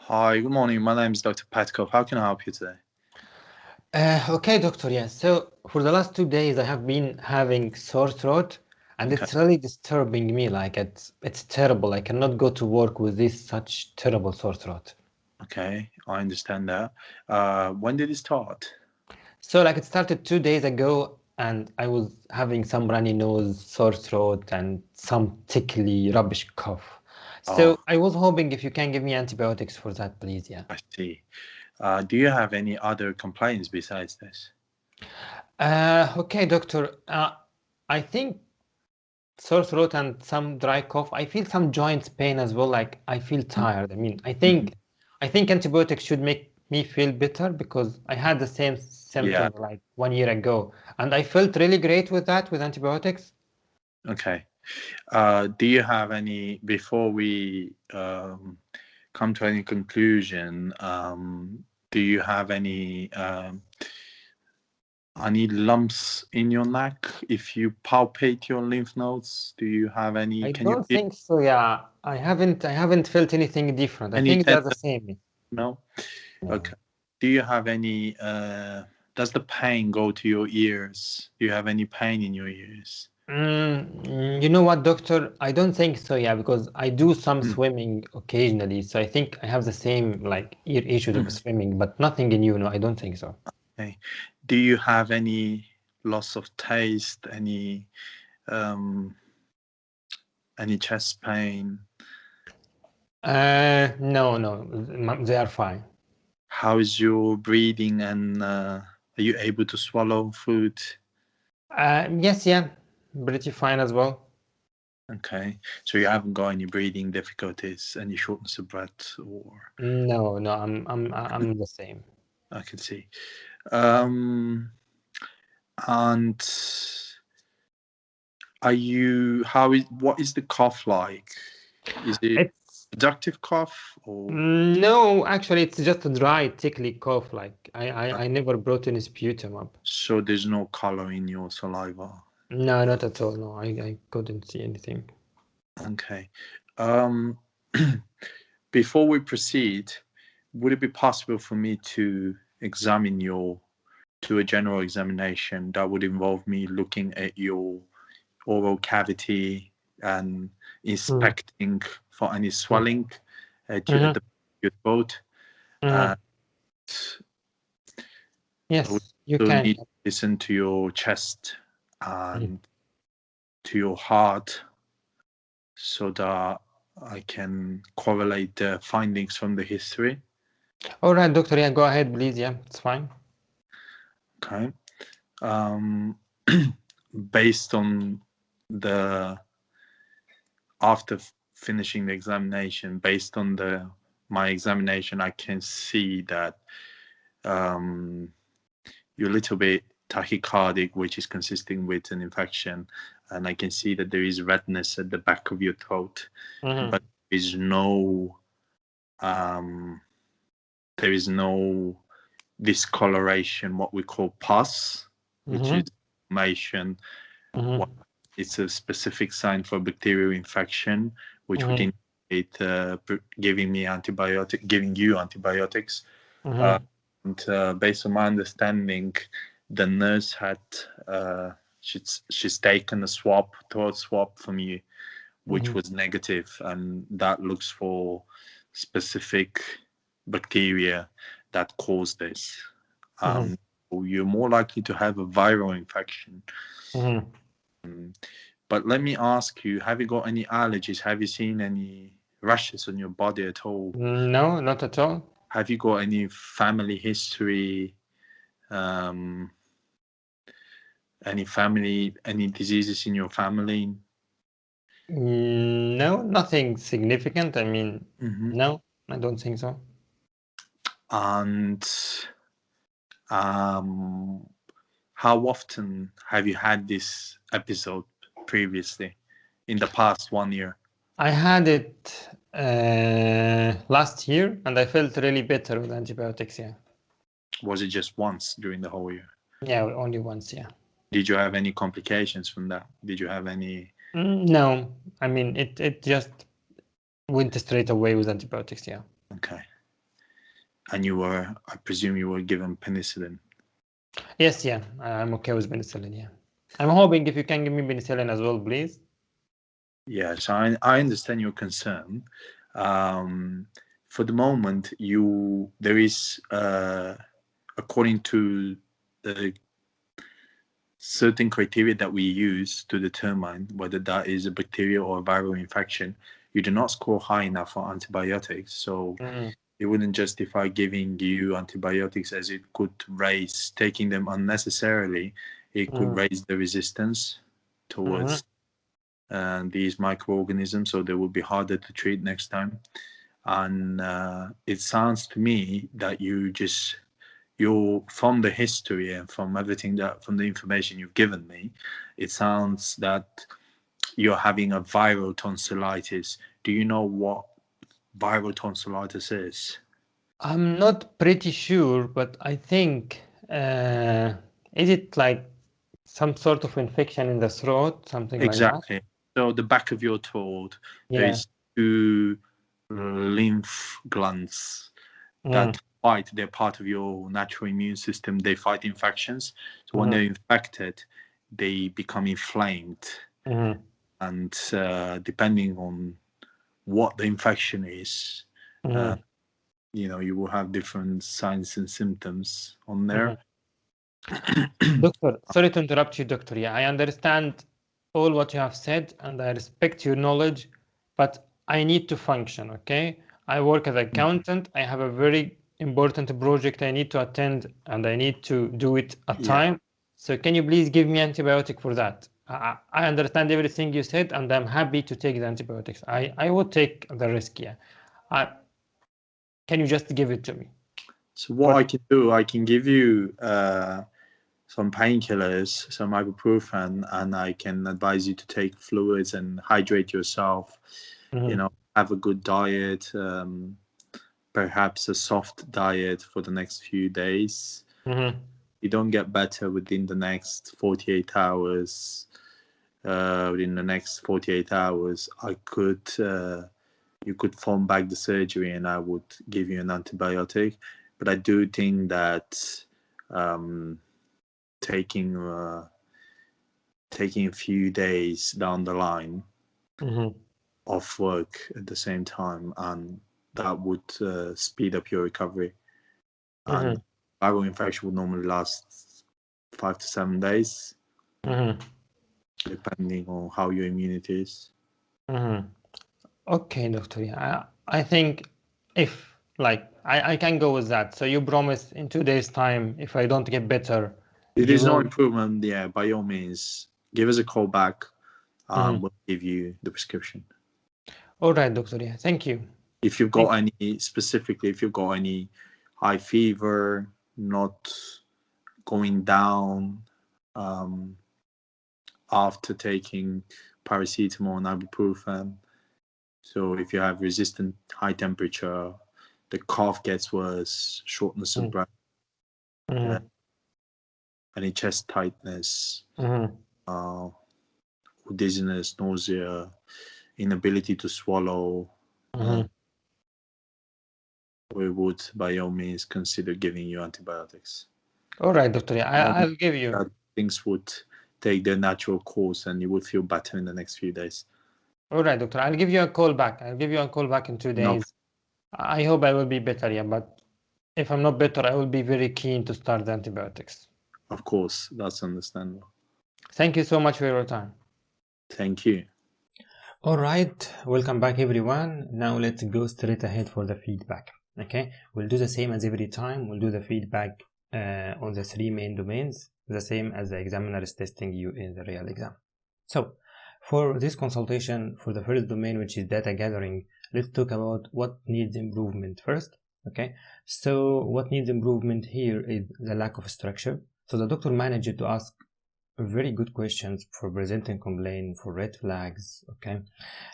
Hi, good morning. My name is Dr. Petkov. How can I help you today? Okay, doctor. Yes. So for the last 2 days, I have been having sore throat, and Okay. it's really disturbing me. Like it's terrible. I cannot go to work with this such terrible sore throat. Okay, I understand that. When did it start? So like it started 2 days ago, and I was having some runny nose, sore throat, and some tickly rubbish cough. Oh, So I was hoping if you can give me antibiotics for that, please. Yeah. I see. Do you have any other complaints besides this? Okay, doctor. I think sore throat and some dry cough. I feel some joints pain as well. Like I feel tired. I mean, I Mhm. think I think antibiotics should make me feel better because I had the same Yeah, symptoms like 1 year ago, and I felt really great with that with antibiotics. okay. Do you have any, before we come to any conclusion, do you have any lumps in your neck? If you palpate your lymph nodes, do you have any, I can you don't feel think so. Yeah, I haven't felt anything different. I any think they're tenderness? the same. No? No. Okay. Do you have any, does the pain go to your ears? Do you have any pain in your ears? You know what, doctor? I don't think so, yeah, because I do some Mm, swimming occasionally. So I think I have the same like ear issues of mm, swimming, but nothing in you, no, I don't think so. okay. Do you have any loss of taste, um, any chest pain? No, no, they are fine. How is your breathing and are you able to swallow food? Yes, yeah, pretty fine as well. Okay. So you haven't got any breathing difficulties, any shortness of breath, or No, no, I'm the same. I can see. Um, and what is the cough like? Is it It's productive cough or no, actually, it's just a dry, tickly cough. Like I never brought any sputum up. so there's no color in your saliva? No, not at all. No, I couldn't see anything. Okay. Um, before we proceed, would it be possible for me to examine to a general examination that would involve me looking at your oral cavity and inspecting for any swelling at Mm-hmm. your throat? Mm-hmm. And I would Yes, you also can. need to listen to your chest Mhm. and to your heart so that I can correlate the findings from the history. All right, doctor. Yeah, go ahead, please. Yeah, it's fine. Okay. Um, based on the after finishing the examination, based on my examination, I can see that you're a little bit tachycardic, which is consistent with an infection, and I can see that there is redness at the back of your throat, Mm-hmm. but um, there is no discoloration, what we call pus, which is Mm-hmm. inflammation. What Mm-hmm. It's a specific sign for bacterial infection, which would indicate giving you antibiotics. Uh, Mm-hmm. and based on my understanding, the nurse had she's taken a throat swab from you, which Mm-hmm. was negative, and that looks for specific bacteria that cause this. Mm-hmm. So you're more likely to have a viral infection. Mm-hmm. But let me ask you, have you got any allergies? Have you seen any rashes on your body at all? No, not at all. Have you got any family history, um, any diseases in your family? No, nothing significant. I mean, Hmm. no, I don't think so. And um, how often have you had this episode previously in the past 1 year? I had it last year, and I felt really better with antibiotics. Yeah, Was it just once during the whole year? yeah, only once. Yeah. Did you have any complications from that? Did you have any? No, I mean it just went straight away with antibiotics. Yeah. Okay. And I presume you were given penicillin. Yes, yeah, I'm okay with penicillin, yeah. I'm hoping if you can give me penicillin as well, please. Yes, I understand your concern. For the moment, there is, according to the certain criteria that we use to determine whether that is a bacterial or a viral infection, you do not score high enough for antibiotics. So it wouldn't justify giving you antibiotics, as it could raise, taking them unnecessarily, it could raise the resistance towards these microorganisms, so they will be harder to treat next time. And it sounds to me that you're from the history and from everything from the information you've given me, it sounds that you're having a viral tonsillitis. Do you know what viral tonsillitis is? I'm not pretty sure, but I think, is it like some sort of infection in the throat, something like that? Exactly. So the back of your throat, there Yeah. is two lymph glands that fight. They're part of your natural immune system. They fight infections. So when they're infected, they become inflamed. And depending on what the infection is, you will have different signs and symptoms on there. Doctor, sorry to interrupt you, Doctor. Yeah, I understand all what you have said and I respect your knowledge, but I need to function, okay? I work as an accountant. I have a very important project I need to attend and I need to do it at time. So can you please give me antibiotic for that? I understand everything you said and I'm happy to take the antibiotics. I would take the risk, yeah. Can you just give it to me? So what I can do, I can give you some painkillers, some ibuprofen, and I can advise you to take fluids and hydrate yourself. Have a good diet, perhaps a soft diet for the next few days. You don't get better within the next 48 hours. Within the next 48 hours, you could phone back the surgery and I would give you an antibiotic. But I do think that taking a few days down the line off work at the same time, and that would speed up your recovery. And viral infection would normally last 5 to 7 days, depending on how your immunity is. Okay, doctor. Yeah, I think if I can go with that. So you promise in 2 days' time, if I don't get better, If you there's no will. improvement, yeah, by all means, give us a call back. We'll give you the prescription. All right, doctor. Yeah, thank you. If you've got any high fever, not going down after taking paracetamol and ibuprofen. So if you have resistant high temperature, the cough gets worse, shortness of breath, any chest tightness, dizziness, nausea, inability to swallow, we would by all means consider giving you antibiotics. All right, doctor. Yeah, I'll give you. That things would take their natural course and you would feel better in the next few days. All right, doctor. I'll give you a call back. I'll give you a call back in 2 days. I hope I will be better. Yeah, but if I'm not better, I will be very keen to start the antibiotics. Of course, that's understandable. Thank you so much for your time. Thank you. All right, welcome back everyone. Now let's go straight ahead for the feedback. Okay, we'll do the same as every time. We'll do the feedback on the 3 main domains, the same as the examiner is testing you in the real exam. So for this consultation, for the first domain, which is data gathering, let's talk about what needs improvement first. Okay, so what needs improvement here is the lack of structure. So the doctor managed to ask very good questions for presenting complaint, for red flags, okay,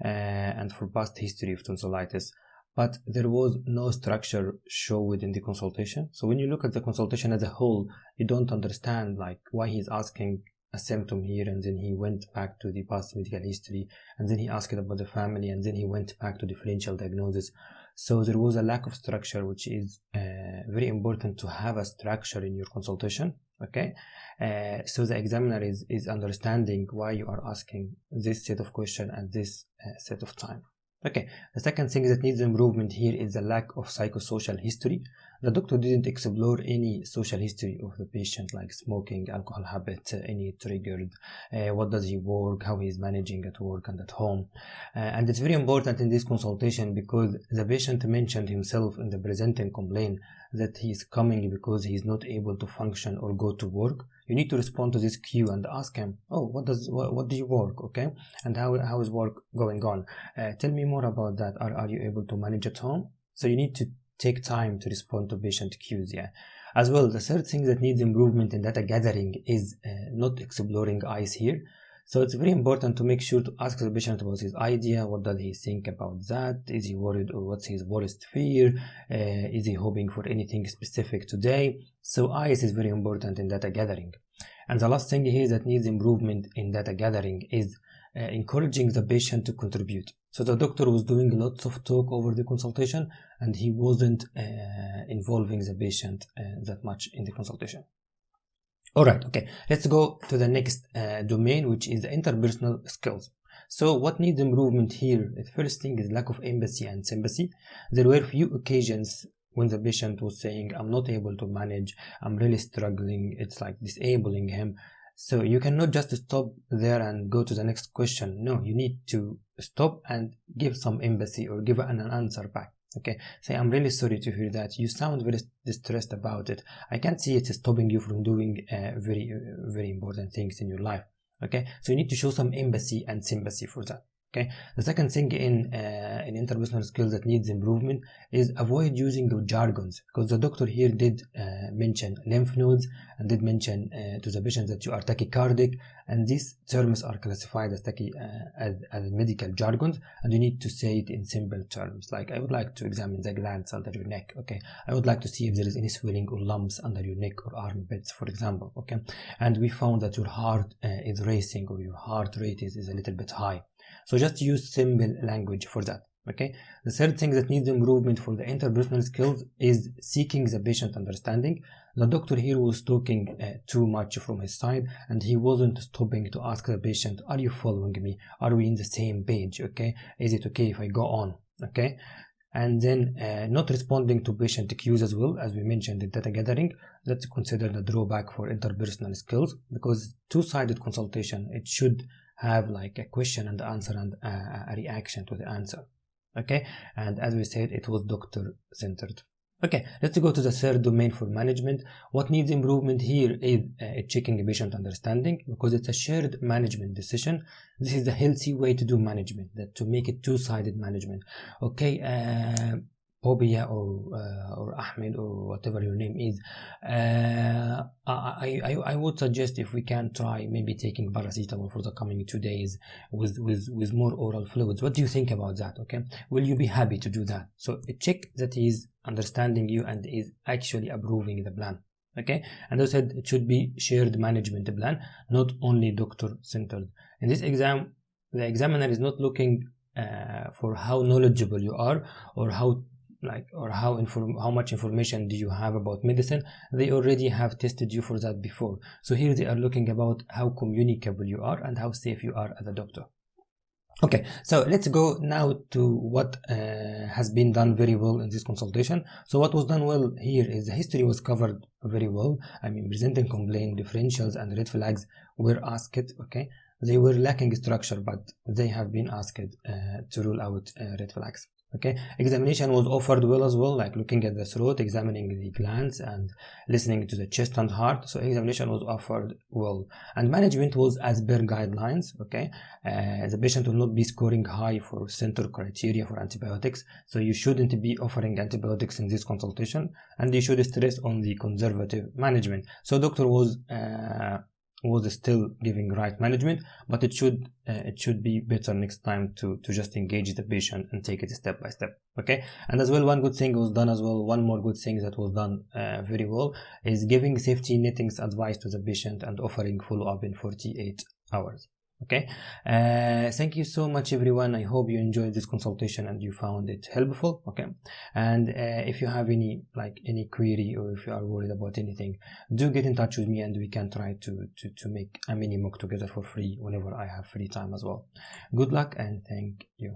and for past history of tonsillitis, but there was no structure shown within the consultation. So when you look at the consultation as a whole, you don't understand like why he's asking a symptom here, and then he went back to the past medical history, and then he asked about the family, and then he went back to differential diagnosis. So there was a lack of structure, which is very important to have a structure in your consultation, okay? So the examiner is understanding why you are asking this set of questions at this set of time. Okay, the second thing that needs improvement here is the lack of psychosocial history. The doctor didn't explore any social history of the patient, like smoking, alcohol habit, any triggered, what does he work, how he is managing at work and at home. And it's very important in this consultation because the patient mentioned himself in the presenting complaint that he is coming because he is not able to function or go to work. You need to respond to this cue and ask him, oh, what do you work, okay? And how is work going on? Tell me more about that. Are you able to manage at home? So you need to take time to respond to patient cues, yeah. As well, the third thing that needs improvement in data gathering is not exploring eyes here. So it's very important to make sure to ask the patient about his idea. What does he think about that? Is he worried, or what's his worst fear? Is he hoping for anything specific today? So eyes is very important in data gathering. And the last thing here that needs improvement in data gathering is encouraging the patient to contribute. So the doctor was doing lots of talk over the consultation and he wasn't involving the patient that much in the consultation. Alright, okay, let's go to the next domain, which is the interpersonal skills. So what needs improvement here? The first thing is lack of empathy and sympathy. There were few occasions when the patient was saying, I'm not able to manage, I'm really struggling, it's like disabling him. So you cannot just stop there and go to the next question. No, you need to stop and give some empathy or give an answer back. Okay, say, I'm really sorry to hear that. You sound very distressed about it. I can't see it stopping you from doing very important things in your life. Okay, so you need to show some empathy and sympathy for that. Okay, the second thing in interpersonal skills that needs improvement is avoid using your jargons, because the doctor here did mention lymph nodes and did mention to the patient that you are tachycardic, and these terms are classified as as medical jargons, and you need to say it in simple terms, like I would like to examine the glands under your neck. Okay, I would like to see if there is any swelling or lumps under your neck or armpits, for example. Okay, and we found that your heart is racing, or your heart rate is a little bit high. So just use simple language for that. Okay. The third thing that needs improvement for the interpersonal skills is seeking the patient understanding. The doctor here was talking too much from his side, and he wasn't stopping to ask the patient, are you following me? Are we in the same page? Okay. Is it okay if I go on? Okay. And then not responding to patient cues as well, as we mentioned in data gathering. That's considered a drawback for interpersonal skills, because two-sided consultation, it should have like a question and answer and a reaction to the answer. Okay, and as we said, it was doctor centered. Okay, let's go to the third domain for management. What needs improvement here is checking patient understanding, because it's a shared management decision. This is the healthy way to do management, that to make it two-sided management. Okay, Bobia or Ahmed or whatever your name is, I would suggest if we can try maybe taking paracetamol for the coming 2 days with more oral fluids. What do you think about that? Okay, will you be happy to do that? So check that he is understanding you and is actually approving the plan. Okay, and as I said, it should be shared management plan, not only doctor centered. In this exam, the examiner is not looking for how knowledgeable you are, or how much information do you have about medicine. They already have tested you for that before. So here they are looking about how communicable you are and how safe you are as a doctor. Okay, so let's go now to what has been done very well in this consultation. So what was done well here is the history was covered very well. I mean, presenting complaint, differentials, and red flags were asked. Okay, they were lacking structure, but they have been asked to rule out red flags. Okay, examination was offered well as well, like looking at the throat, examining the glands, and listening to the chest and heart. So examination was offered well, and management was as per guidelines. Okay, the patient will not be scoring high for center criteria for antibiotics, so you shouldn't be offering antibiotics in this consultation, and you should stress on the conservative management. So doctor was still giving right management, but it should be better next time to just engage the patient and take it step by step. Okay, and as well, one good thing was done as well. One more good thing that was done very well is giving safety nettings advice to the patient and offering follow-up in 48 hours. Okay, thank you so much everyone. I hope you enjoyed this consultation and you found it helpful. Okay, and if you have any query, or if you are worried about anything, do get in touch with me and we can try to make a mini mock together for free whenever I have free time as well. Good luck and thank you.